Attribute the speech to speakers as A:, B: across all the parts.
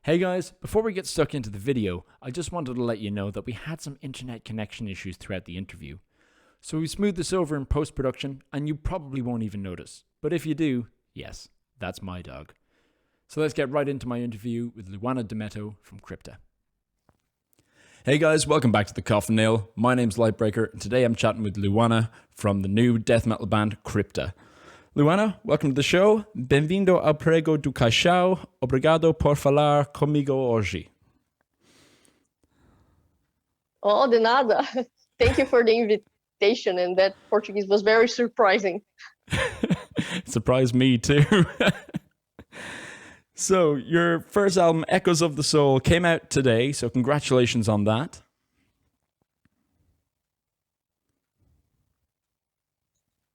A: Hey guys, before we get stuck into the video, I just wanted to let you know that we had some internet connection issues throughout the interview. So we smoothed this over in post-production and you probably won't even notice. But if you do, yes, that's my dog. So let's get right into my interview with Luana Dametto from Crypta. Hey guys, welcome back to the Coffin Nail. My name's Lightbreaker and today I'm chatting with Luana from the new death metal band Crypta. Luana, welcome to the show. Bem-vindo ao Prego do Caixão. Obrigado por falar comigo hoje.
B: Oh, de nada. Thank you for the invitation, and that Portuguese was very surprising.
A: It surprised me too. So, your first album, Echoes of the Soul, came out today, so congratulations on that.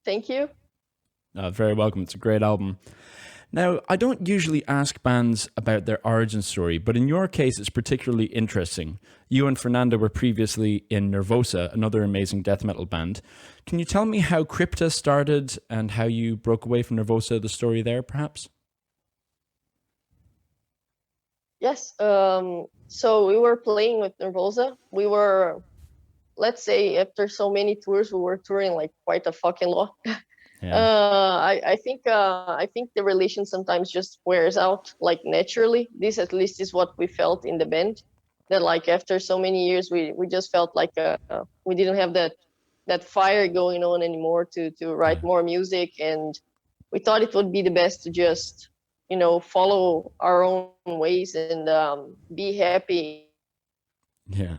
B: Thank you.
A: Very welcome. It's a great album. Now, I don't usually ask bands about their origin story, but in your case, it's particularly interesting. You and Fernanda were previously in Nervosa, another amazing death metal band. Can you tell me how Crypta started and how you broke away from Nervosa, the story there, perhaps?
B: Yes. So we were playing with Nervosa. We were, let's say, after so many tours, we were touring like quite a fucking lot.
A: Yeah.
B: I think the relation sometimes just wears out like naturally. This at least is what we felt in the band. That like after so many years, we just felt like we didn't have that fire going on anymore to write more music, and we thought it would be the best to just follow our own ways and be happy.
A: Yeah.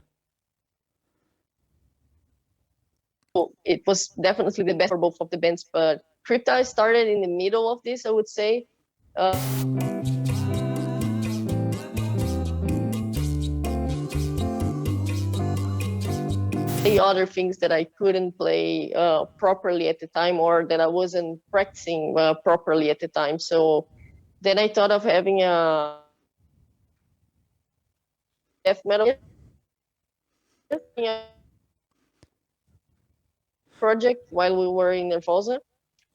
B: It was definitely the best for both of the bands, but Crypta started in the middle of this, I would say. The other things that I couldn't play properly at the time, or that I wasn't practicing properly at the time. So then I thought of having a death metal project while we were in Nervosa.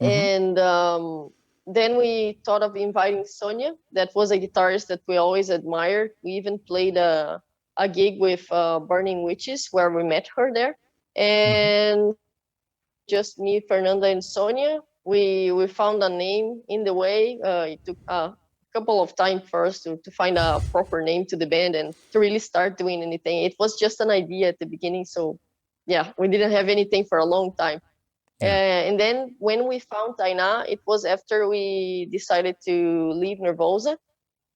B: And then we thought of inviting Sonia. That was a guitarist that we always admired. We even played a gig with Burning Witches where we met her there. And just me, Fernanda, and Sonia. We found a name in the way. It took a couple of time for us to find a proper name to the band and to really start doing anything. It was just an idea at the beginning. So yeah, we didn't have anything for a long time. And then when we found Tainá, it was after we decided to leave Nervosa.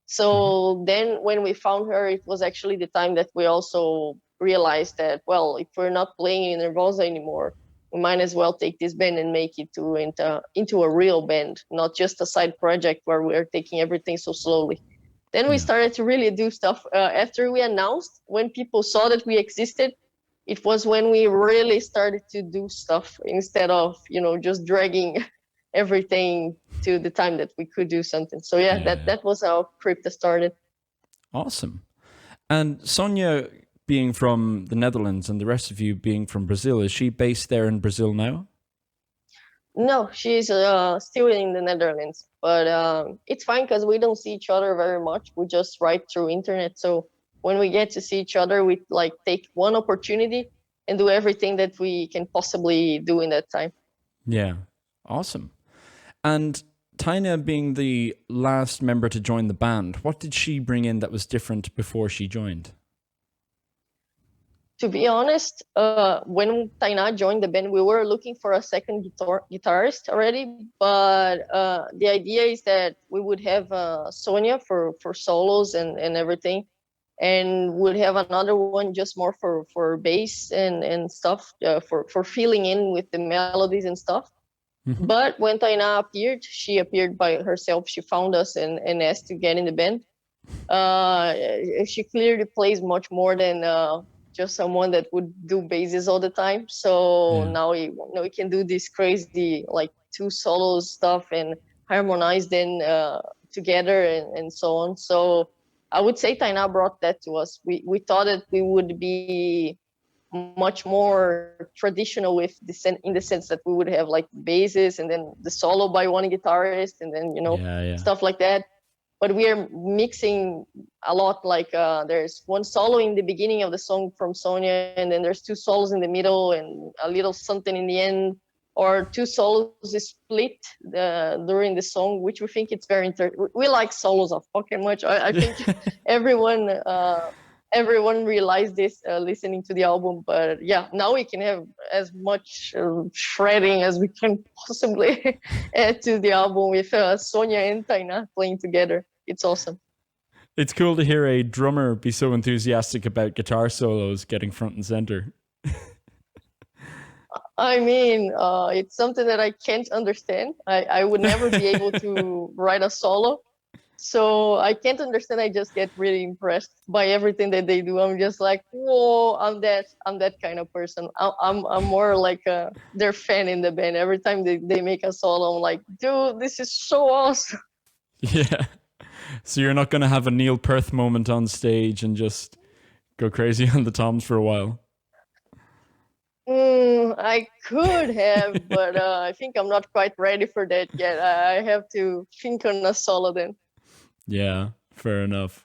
B: So then when we found her, it was actually the time that we also realized that, well, if we're not playing in Nervosa anymore, we might as well take this band and make it into a real band, not just a side project where we're taking everything so slowly. Then we started to really do stuff. After we announced, when people saw that we existed, it was when we really started to do stuff instead of, just dragging everything to the time that we could do something. So that was how Crypta started.
A: Awesome. And Sonia being from the Netherlands and the rest of you being from Brazil, is she based there in Brazil now?
B: No, she's still in the Netherlands, but it's fine because we don't see each other very much. We just write through internet. So when we get to see each other, we like take one opportunity and do everything that we can possibly do in that time.
A: Yeah. Awesome. And Tainá being the last member to join the band, what did she bring in that was different before she joined?
B: To be honest, when Tainá joined the band, we were looking for a second guitarist already, but the idea is that we would have Sonia for solos and everything, and would have another one just more for bass and stuff, for filling in with the melodies and stuff. But when Tainá appeared, she appeared by herself. She found us and asked to get in the band. She clearly plays much more than just someone that would do basses all the time. So now we can do this crazy like two solo stuff and harmonize them together and so on. So I would say Tainá brought that to us. We thought that we would be much more traditional in the sense that we would have like basses and then the solo by one guitarist and then stuff like that. but we are mixing a lot. Like there's one solo in the beginning of the song from Sonia, and then there's two solos in the middle and a little something in the end, or two solos is split during the song, which we think it's very interesting. We like solos of fucking much. I think everyone everyone realized this listening to the album. But yeah, now we can have as much shredding as we can possibly add to the album with Sonia and Taina playing together. It's awesome.
A: It's cool to hear a drummer be so enthusiastic about guitar solos getting front and center.
B: I mean, it's something that I can't understand. I would never be able to write a solo. So I can't understand. I just get really impressed by everything that they do. I'm just like, whoa, I'm that kind of person. I'm more like their fan in the band. Every time they make a solo, I'm like, dude, this is so awesome.
A: Yeah. So you're not going to have a Neil Peart moment on stage and just go crazy on the toms for a while?
B: I could have, but I think I'm not quite ready for that yet. I have to think on a solo then.
A: Yeah, fair enough.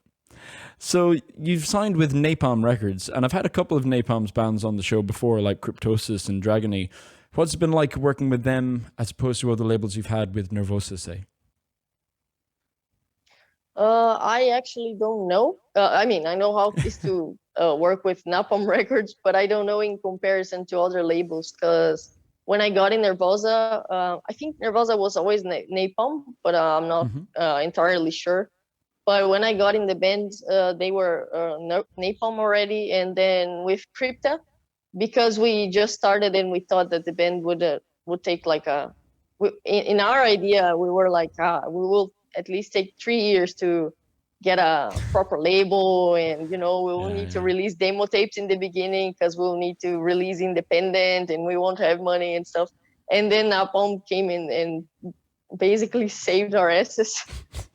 A: So you've signed with Napalm Records, and I've had a couple of Napalm's bands on the show before, like Cryptosis and Dragony. What's it been like working with them as opposed to other labels you've had with Nervosa, say?
B: I actually don't know. I mean, I know how it is to work with Napalm Records, but I don't know in comparison to other labels. Because when I got in Nervosa, I think Nervosa was always Napalm, but I'm not entirely sure. But when I got in the band, they were Napalm already, and then with Crypta, because we just started and we thought that the band would take like in our idea we were like we will at least take 3 years to get a proper label, and we will need to release demo tapes in the beginning because we'll need to release independent and we won't have money and stuff. And then Napalm came in and basically saved our asses.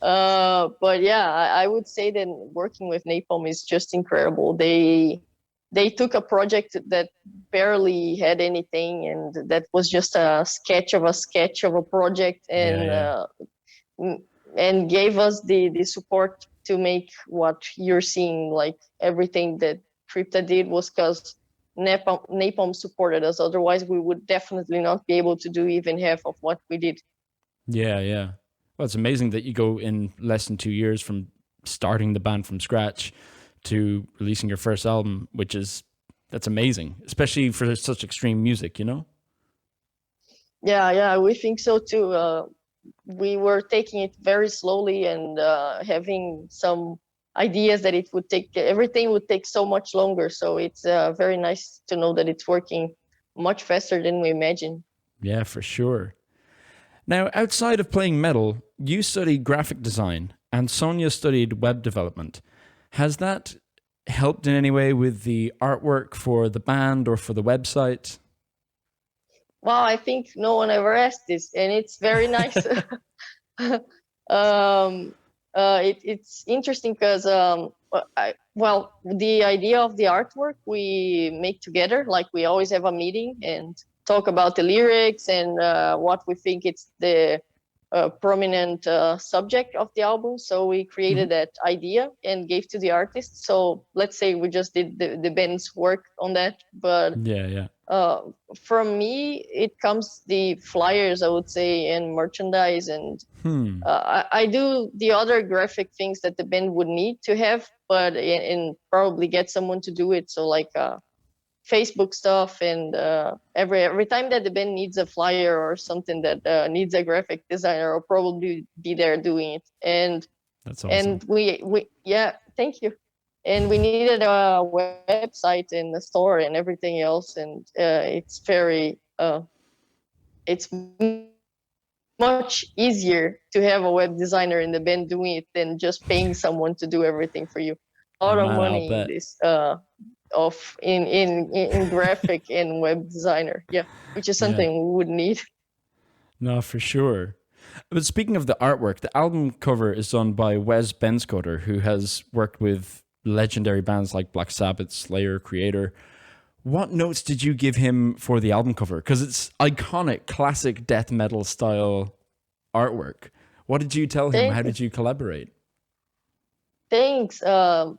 B: But yeah, I would say that working with Napalm is just incredible. They took a project that barely had anything, and that was just a sketch of a project, and gave us the support to make what you're seeing. Like everything that Crypta did was because Napalm supported us. Otherwise, we would definitely not be able to do even half of what we did.
A: Yeah, yeah. Well, it's amazing that you go in less than 2 years from starting the band from scratch to releasing your first album, that's amazing, especially for such extreme music,
B: Yeah, we think so too. We were taking it very slowly and having some ideas that everything would take so much longer. So it's very nice to know that it's working much faster than we imagined.
A: Yeah, for sure. Now, outside of playing metal, you studied graphic design and Sonia studied web development. Has that helped in any way with the artwork for the band or for the website?
B: Well, I think no one ever asked this, and it's very nice. It's interesting because the idea of the artwork we make together. Like we always have a meeting and talk about the lyrics and what we think it's the prominent subject of the album. So we created that idea and gave to the artist. So let's say we just did the band's work on that, but
A: yeah.
B: From me, it comes the flyers, I would say, and merchandise, and I do the other graphic things that the band would need to have, but and probably get someone to do it. So like Facebook stuff, and every time that the band needs a flyer or something that needs a graphic designer, I'll probably be there doing it. And
A: that's awesome.
B: And we thank you. And we needed a website and a store and everything else, and it's very it's much easier to have a web designer in the band doing it than just paying someone to do everything for you. A lot of money in this in graphic and web designer, which is something we would need.
A: No, for sure. But speaking of the artwork, the album cover is done by Wes Benscoter, who has worked with legendary bands like Black Sabbath, Slayer, Creator. What notes did you give him for the album cover? Because it's iconic, classic death metal style artwork. What did you tell him? How did you collaborate?
B: Thanks. Well,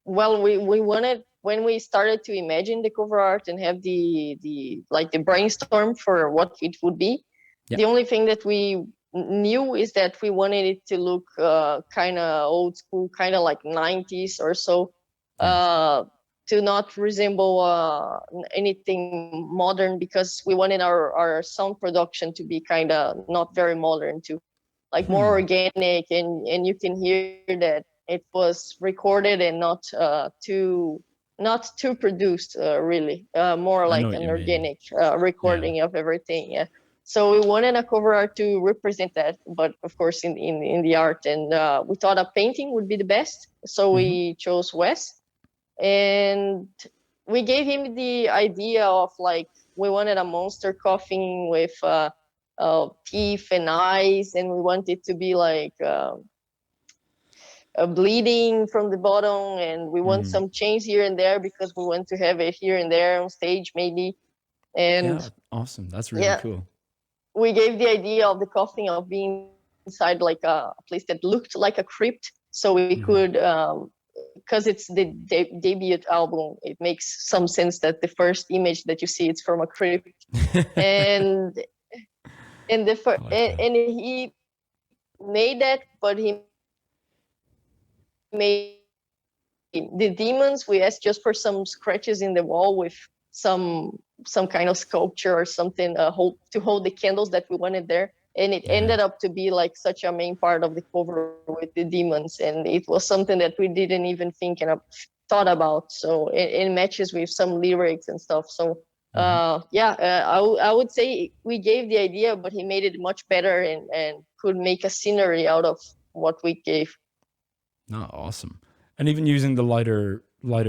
B: we wanted, when we started to imagine the cover art and have the brainstorm for what it would be.
A: Yeah.
B: The only thing that we knew is that we wanted it to look kind of old school, kind of like 90s or so,
A: Nice.
B: to not resemble anything modern, because we wanted our sound production to be kind of not very modern too, like more organic, and you can hear that it was recorded and not too produced, really, more
A: I know
B: like
A: what
B: an
A: you mean.
B: organic
A: Yeah.
B: recording of everything. Yeah. So we wanted a cover art to represent that, but of course in the art, and we thought a painting would be the best, so we chose Wes, and we gave him the idea of, like, we wanted a monster coffin with teeth and eyes, and we wanted to be like bleeding from the bottom, and we want some change here and there because we want to have it here and there on stage maybe.
A: Yeah.
B: And
A: Awesome. That's really
B: yeah,
A: cool.
B: we gave the idea of the coffin of being inside like a place that looked like a crypt, so we could, because it's the debut album, it makes some sense that the first image that you see it's from a crypt. and and
A: I like that.
B: and he made that, but he made the demons. We asked just for some scratches in the wall with some kind of sculpture or something, to hold the candles that we wanted there, and it ended up to be like such a main part of the cover with the demons, and it was something that we didn't even think and thought about, so it matches with some lyrics and stuff. So I would say we gave the idea, but he made it much better, and could make a scenery out of what we gave.
A: Oh, awesome. And even using the lighter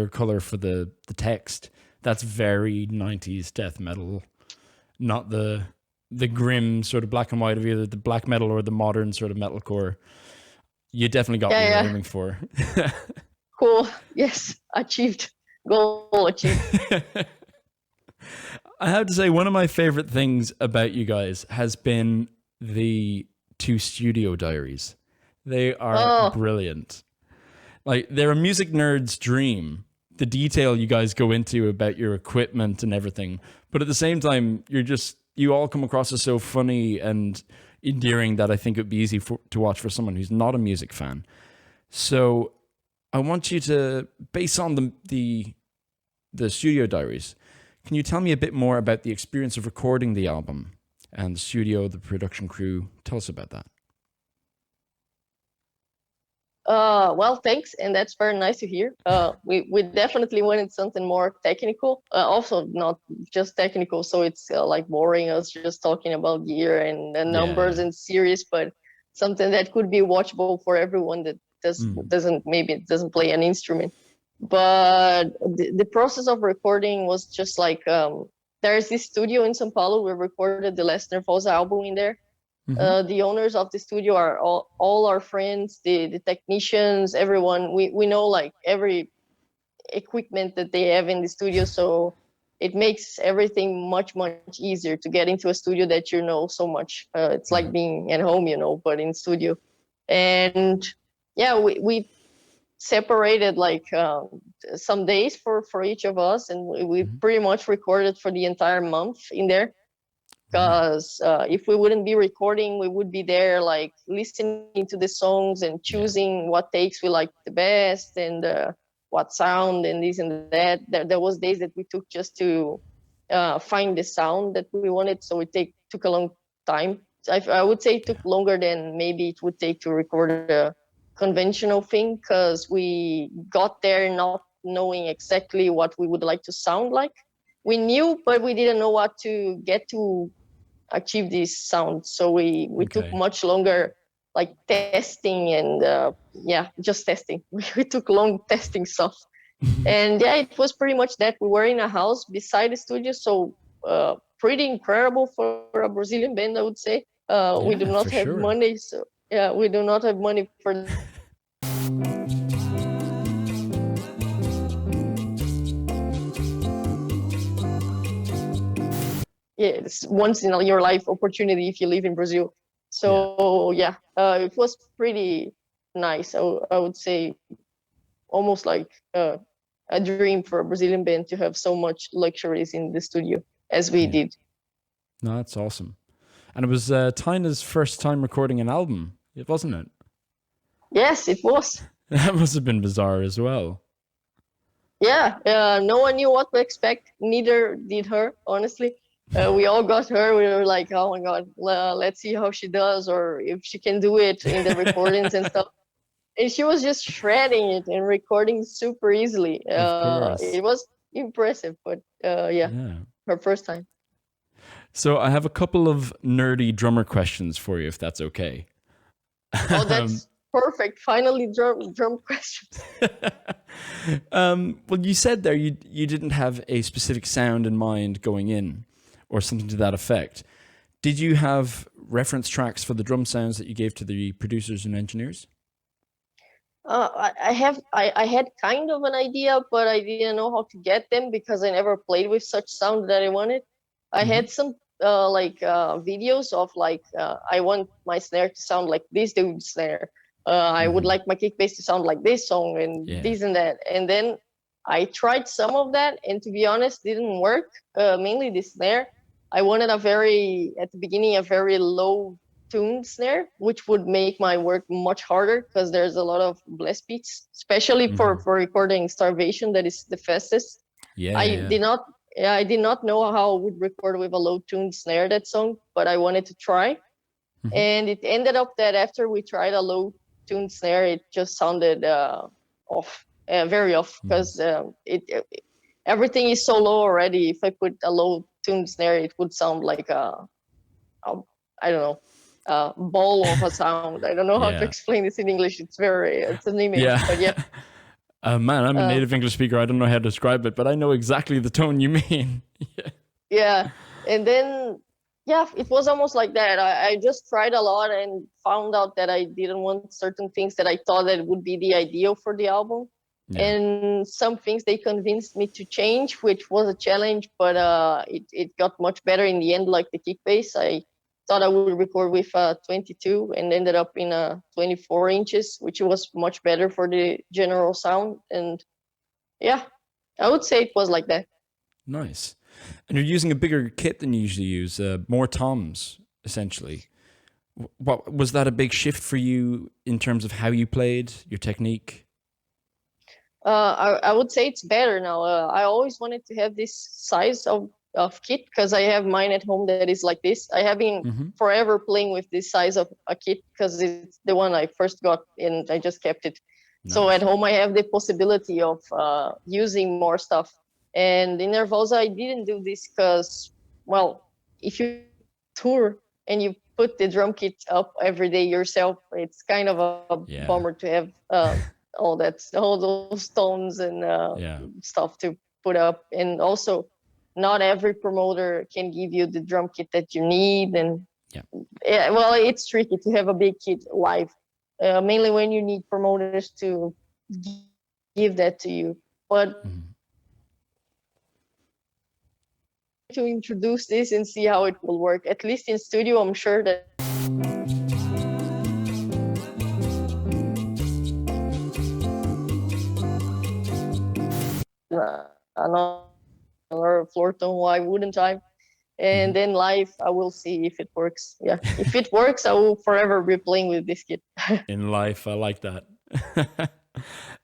A: color for the text, that's very 90s death metal, not the grim sort of black and white of either the black metal or the modern sort of metalcore. You definitely got what you're aiming for.
B: Cool. Yes, achieved. Goal achieved.
A: I have to say, one of my favorite things about you guys has been the 2 studio diaries. They are brilliant. Like, they're a music nerd's dream. The detail you guys go into about your equipment and everything. But at the same time, you all come across as so funny and endearing that I think it would be easy to watch for someone who's not a music fan. So I want you to, based on the studio diaries, can you tell me a bit more about the experience of recording the album and the studio, the production crew? Tell us about that.
B: Well, thanks, and that's very nice to hear. We definitely wanted something more technical, also not just technical, so it's like boring us just talking about gear and numbers and series, but something that could be watchable for everyone that doesn't play an instrument. But the process of recording was just like, there's this studio in São Paulo. We recorded the last Nervosa album in there. The owners of the studio are all our friends, the technicians, everyone. We know like every equipment that they have in the studio, so it makes everything much easier to get into a studio that you know so much. It's like being at home, but in studio. And yeah, we separated like some days for each of us, and we pretty much recorded for the entire month in there. Because if we wouldn't be recording, we would be there like listening to the songs and choosing what takes we like the best, and what sound and this and that. There was days that we took just to find the sound that we wanted, so it took a long time. I would say it took longer than maybe it would take to record a conventional thing, because we got there not knowing exactly what we would like to sound like. We knew, but we didn't know what to get to achieve this sound. So we took much longer, like testing and just testing. We took long testing stuff. And yeah, it was pretty much that. We were in a house beside the studio, so pretty incredible for a Brazilian band, I would say. We do not have money, so yeah, we do not have money for it's once in your life opportunity if you live in Brazil. So it was pretty nice. I would say almost like a dream for a Brazilian band to have so much luxuries in the studio as we did.
A: No, that's awesome. And it was Tina's first time recording an album, wasn't it?
B: Yes, it was.
A: That must have been bizarre as well.
B: Yeah, no one knew what to expect. Neither did her, honestly. We all got her. We were like, oh my God, let's see how she does or if she can do it in the recordings and stuff. And she was just shredding it and recording super easily.
A: Of course.
B: It was impressive, but yeah, her first time.
A: So I have a couple of nerdy drummer questions for you, if that's okay.
B: Oh, that's perfect. Finally, drum questions.
A: Well, you said there you didn't have a specific sound in mind going in, or something to that effect. Did you have reference tracks for the drum sounds that you gave to the producers and engineers?
B: I had kind of an idea, but I didn't know how to get them because I never played with such sound that I wanted. I had some videos of like I want my snare to sound like this dude's snare. I would like my kick bass to sound like this song and this and that. And then I tried some of that, and to be honest, didn't work. Mainly the snare. I wanted at the beginning, a very low tuned snare, which would make my work much harder because there's a lot of blast beats, especially for recording Starvation, that is the fastest. I did not know how I would record with a low tuned snare that song, but I wanted to try. And it ended up that after we tried a low tuned snare, it just sounded off, very off, because everything is so low already. If I put a low tuned snare, it would sound like I don't know, ball of a sound. I don't know how to explain this in English. It's an image, but yeah.
A: Man, I'm a native English speaker. I don't know how to describe it, but I know exactly the tone you mean.
B: Yeah. And then, it was almost like that. I just tried a lot and found out that I didn't want certain things that I thought that would be the ideal for the album. And some things they convinced me to change, which was a challenge, but it got much better in the end, like the kick bass. I thought I would record with 22 and ended up in 24 inches, which was much better for the general sound. And yeah, I would say it was like that.
A: Nice. And you're using a bigger kit than you usually use, more toms, essentially. What was that a big shift for you in terms of how you played, your technique?
B: I would say it's better now. I always wanted to have this size of kit because I have mine at home that is like this. I have been forever playing with this size of a kit because it's the one I first got and I just kept it. Nice. So at home I have the possibility of using more stuff. And in Nervosa I didn't do this because, well, if you tour and you put the drum kit up every day yourself, it's kind of a bummer to have all those tones and stuff to put up. And also, not every promoter can give you the drum kit that you need. And well, it's tricky to have a big kit live, mainly when you need promoters to give that to you. But to introduce this and see how it will work, at least in studio, I'm sure that another floor tone, why wouldn't I? And then live, I will see if it works. Yeah, if it works, I will forever be playing with this kit.
A: In life, I like that.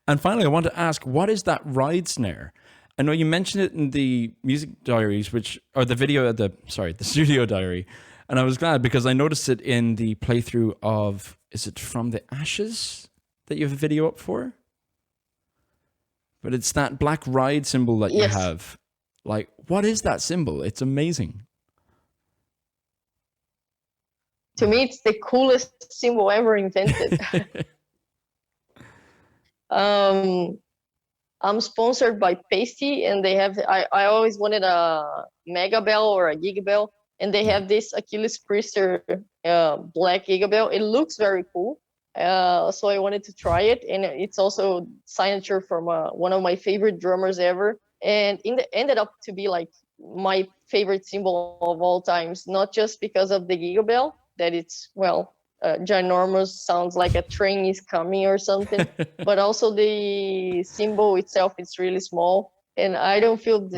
A: And finally, I want to ask, what is that ride snare? I know you mentioned it in the music diaries, the studio diary. And I was glad because I noticed it in the playthrough of, is it From the Ashes that you have a video up for? But it's that black ride symbol that you have. Like, what is that symbol? It's amazing.
B: To me, it's the coolest symbol ever invented. I'm sponsored by Pasty, and they have. I always wanted a Mega Bell or a Giga Bell, and they have this Achilles Priester black Giga Bell. It looks very cool, so I wanted to try it, and it's also signature from one of my favorite drummers ever, and ended up to be like my favorite symbol of all times. Not just because of the Giga Bell, that it's ginormous, sounds like a train is coming or something. But also the cymbal itself is really small, and I don't feel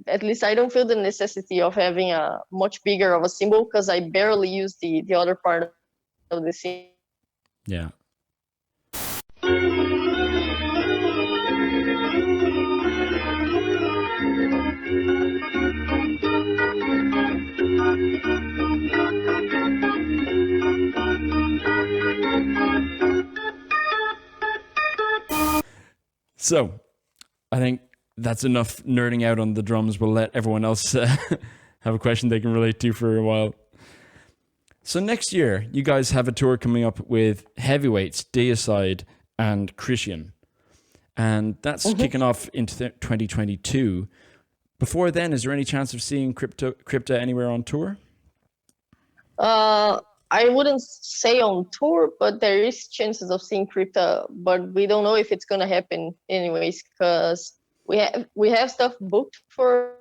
B: at least I don't feel the necessity of having a much bigger of a cymbal, because I barely use the other part of the cymbal.
A: Yeah. So, I think that's enough nerding out on the drums. We'll let everyone else have a question they can relate to for a while. So next year, you guys have a tour coming up with Heavyweights, Deicide, and Christian. And that's kicking off into 2022. Before then, is there any chance of seeing Crypta anywhere on tour?
B: I wouldn't say on tour, but there is chances of seeing Crypta, but we don't know if it's gonna happen anyways, because we have stuff booked for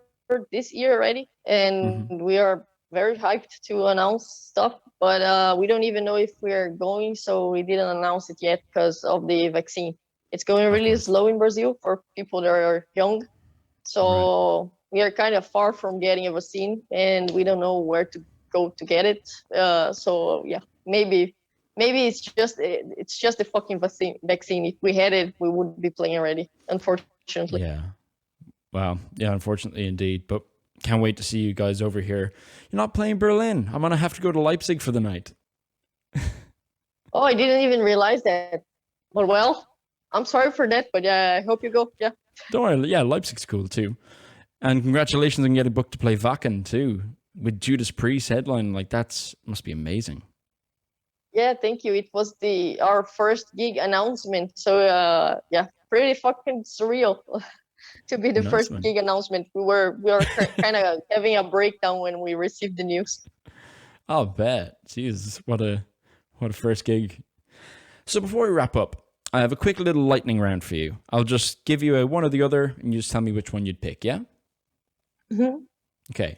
B: this year already, and we are very hyped to announce stuff, but we don't even know if we're going, so we didn't announce it yet because of the vaccine. It's going really slow in Brazil for people that are young, so we are kind of far from getting a vaccine, and we don't know where to go to get it. So yeah, maybe it's just the fucking vaccine. If we had it, we would be playing already, unfortunately.
A: Yeah. Wow. Yeah, unfortunately indeed. But can't wait to see you guys over here. You're not playing Berlin. I'm gonna have to go to Leipzig for the night.
B: Oh, I didn't even realize that. But well, I'm sorry for that, but yeah, I hope you go. Yeah.
A: Don't worry. Yeah, Leipzig's cool too. And congratulations on getting booked to play Wacken too, with Judas Priest headline. Like, that's must be amazing.
B: Yeah, thank you. It was our first gig announcement, so yeah, pretty fucking surreal to be the first gig announcement. We were kind of having a breakdown when we received the news.
A: I'll bet. Jesus, what a first gig. So before we wrap up, I have a quick little lightning round for you. I'll just give you a one or the other, and you just tell me which one you'd pick. Yeah. Okay.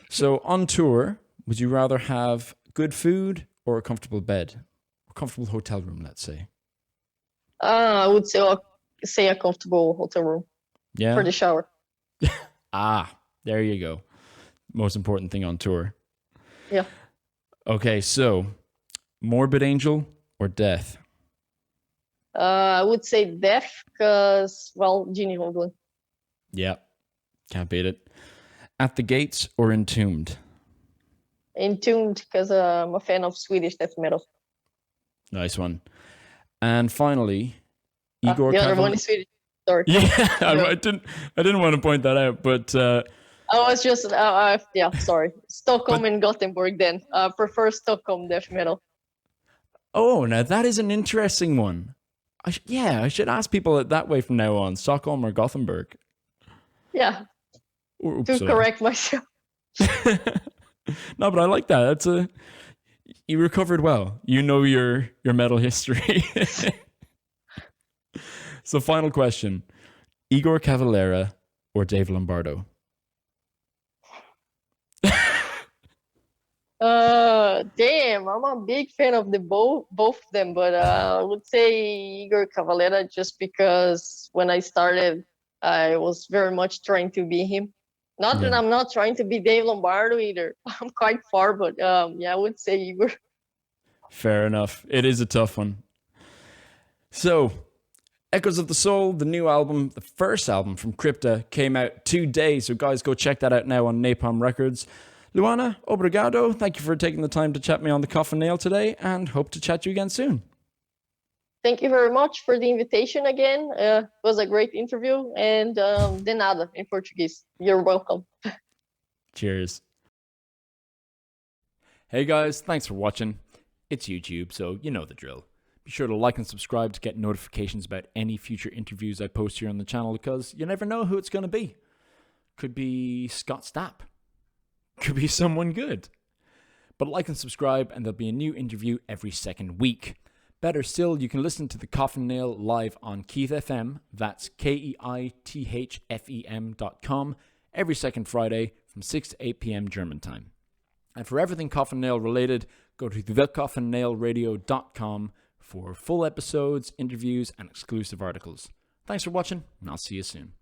A: So on tour, would you rather have good food or a comfortable bed? A comfortable hotel room, let's say.
B: I would say a comfortable hotel room.
A: Yeah.
B: For the shower.
A: There you go. Most important thing on tour.
B: Yeah.
A: Okay, so Morbid Angel or Death?
B: I would say Death, because, well, Gene Hoglan.
A: Yeah. Can't beat it. At the Gates or Entombed?
B: Entombed, because I'm a fan of Swedish death metal.
A: Nice one. And finally, Igor
B: the other one is Swedish. Sorry.
A: Yeah, I didn't want to point that out, but
B: I was just yeah, sorry. Stockholm and Gothenburg. Then prefer Stockholm death metal.
A: Oh, now that is an interesting one. I should ask people it that way from now on. Stockholm or Gothenburg?
B: Yeah. To correct myself.
A: No, but I like that. You recovered well. You know your metal history. So final question. Igor Cavalera or Dave Lombardo?
B: Damn, I'm a big fan of both of them, but I would say Igor Cavalera, just because when I started, I was very much trying to be him. Not that I'm not trying to be Dave Lombardo either. I'm quite far, but yeah, I would say Igor.
A: Fair enough. It is a tough one. So, Echoes of the Soul, the new album, the first album from Crypta, came out today. So guys, go check that out now on Napalm Records. Luana, obrigado. Thank you for taking the time to chat me on the Coffin Nail today, and hope to chat to you again soon.
B: Thank you very much for the invitation again. It was a great interview, and de nada in Portuguese. You're welcome.
A: Cheers. Hey guys, thanks for watching. It's YouTube, so you know the drill. Be sure to like and subscribe to get notifications about any future interviews I post here on the channel, because you never know who it's going to be. Could be Scott Stapp. Could be someone good. But like and subscribe, and there'll be a new interview every second week. Better still, you can listen to the Coffin Nail live on Keith FM, that's KEITHFEM.com, every second Friday from 6 to 8 p.m. German time. And for everything Coffin Nail related, go to thecoffinnailradio.com for full episodes, interviews, and exclusive articles. Thanks for watching, and I'll see you soon.